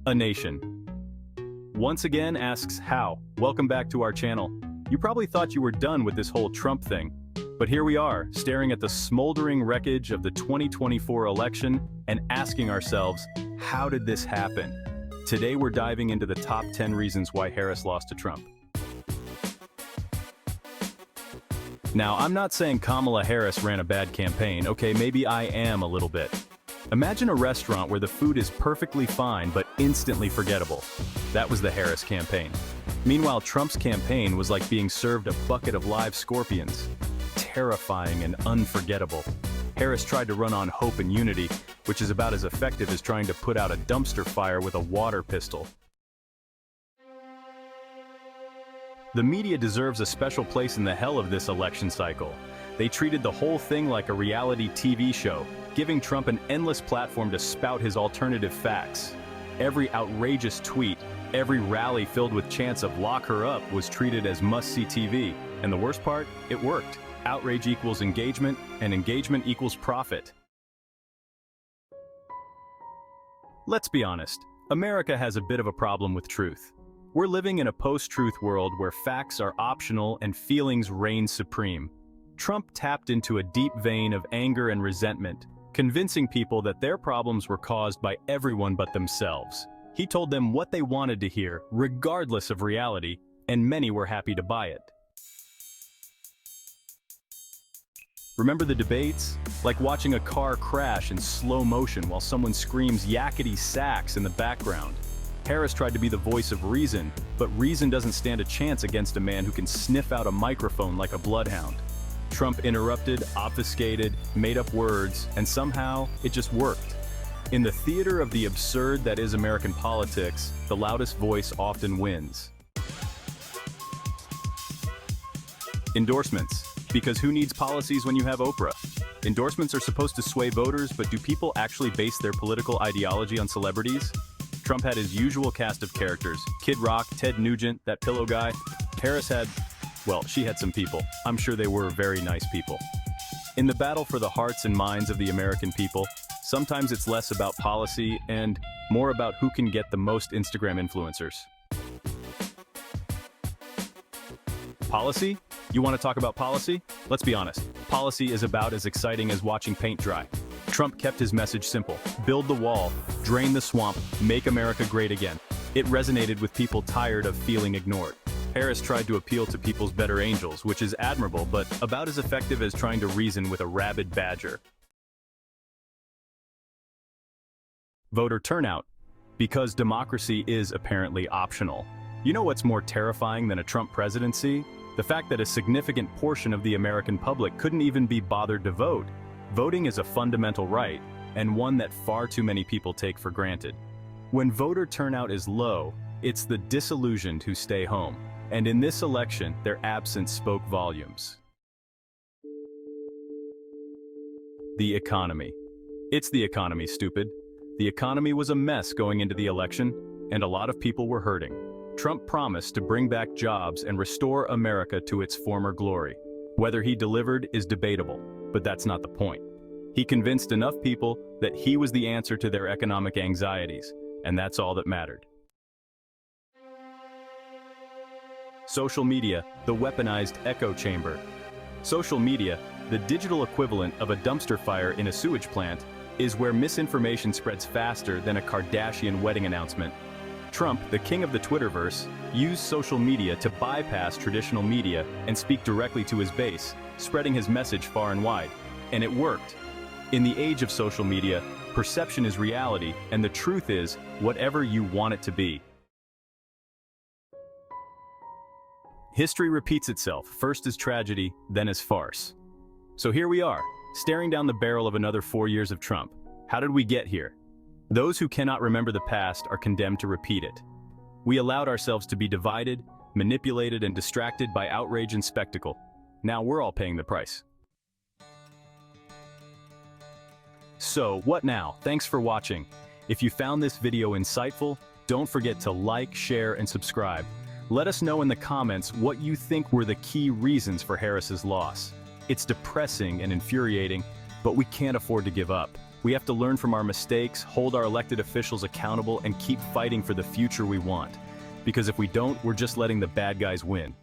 A nation once again asks how. Welcome back to our channel. You probably thought you were done with this whole Trump thing, but here we are, staring at the smoldering wreckage of the 2024 election and asking ourselves, how did this happen? Today we're diving into the top 10 reasons why Harris lost to Trump. Now, I'm not saying Kamala Harris ran a bad campaign. Okay, maybe I am a little bit. Imagine a restaurant where the food is perfectly fine but instantly forgettable. That was the Harris campaign. Meanwhile, Trump's campaign was like being served a bucket of live scorpions. Terrifying and unforgettable. Harris tried to run on hope and unity, which is about as effective as trying to put out a dumpster fire with a water pistol. The media deserves a special place in the hell of this election cycle. They treated the whole thing like a reality TV show, giving Trump an endless platform to spout his alternative facts. Every outrageous tweet, every rally filled with chants of "lock her up" was treated as must-see TV. And the worst part? It worked. Outrage equals engagement, and engagement equals profit. Let's be honest, America has a bit of a problem with truth. We're living in a post-truth world where facts are optional and feelings reign supreme. Trump tapped into a deep vein of anger and resentment, convincing people that their problems were caused by everyone but themselves. He told them what they wanted to hear, regardless of reality, and many were happy to buy it. Remember the debates? Like watching a car crash in slow motion while someone screams yakety sax in the background. Harris tried to be the voice of reason, but reason doesn't stand a chance against a man who can sniff out a microphone like a bloodhound. Trump interrupted, obfuscated, made up words, and somehow it just worked. In the theater of the absurd that is American politics, the loudest voice often wins. Endorsements. Because who needs policies when you have Oprah? Endorsements are supposed to sway voters, but do people actually base their political ideology on celebrities? Trump had his usual cast of characters. Kid Rock, Ted Nugent, that pillow guy. Harris had, well, she had some people. I'm sure they were very nice people. In the battle for the hearts and minds of the American people, sometimes it's less about policy and more about who can get the most Instagram influencers. Policy? You want to talk about policy? Let's be honest. Policy is about as exciting as watching paint dry. Trump kept his message simple. Build the wall, drain the swamp, make America great again. It resonated with people tired of feeling ignored. Harris tried to appeal to people's better angels, which is admirable, but about as effective as trying to reason with a rabid badger. Voter turnout. Because democracy is apparently optional. You know what's more terrifying than a Trump presidency? The fact that a significant portion of the American public couldn't even be bothered to vote. Voting is a fundamental right, and one that far too many people take for granted. When voter turnout is low, it's the disillusioned who stay home. And in this election, their absence spoke volumes. The economy. It's the economy, stupid. The economy was a mess going into the election, and a lot of people were hurting. Trump promised to bring back jobs and restore America to its former glory. Whether he delivered is debatable, but that's not the point. He convinced enough people that he was the answer to their economic anxieties, and that's all that mattered. Social media, the weaponized echo chamber. Social media, the digital equivalent of a dumpster fire in a sewage plant, is where misinformation spreads faster than a Kardashian wedding announcement. Trump, the king of the Twitterverse, used social media to bypass traditional media and speak directly to his base, spreading his message far and wide. And it worked. In the age of social media, perception is reality, and the truth is whatever you want it to be. History repeats itself, first as tragedy, then as farce. So here we are, staring down the barrel of another 4 years of Trump. How did we get here? Those who cannot remember the past are condemned to repeat it. We allowed ourselves to be divided, manipulated, and distracted by outrage and spectacle. Now we're all paying the price. So, what now? Thanks for watching. If you found this video insightful, don't forget to like, share, and subscribe. Let us know in the comments what you think were the key reasons for Harris's loss. It's depressing and infuriating, but we can't afford to give up. We have to learn from our mistakes, hold our elected officials accountable, and keep fighting for the future we want. Because if we don't, we're just letting the bad guys win.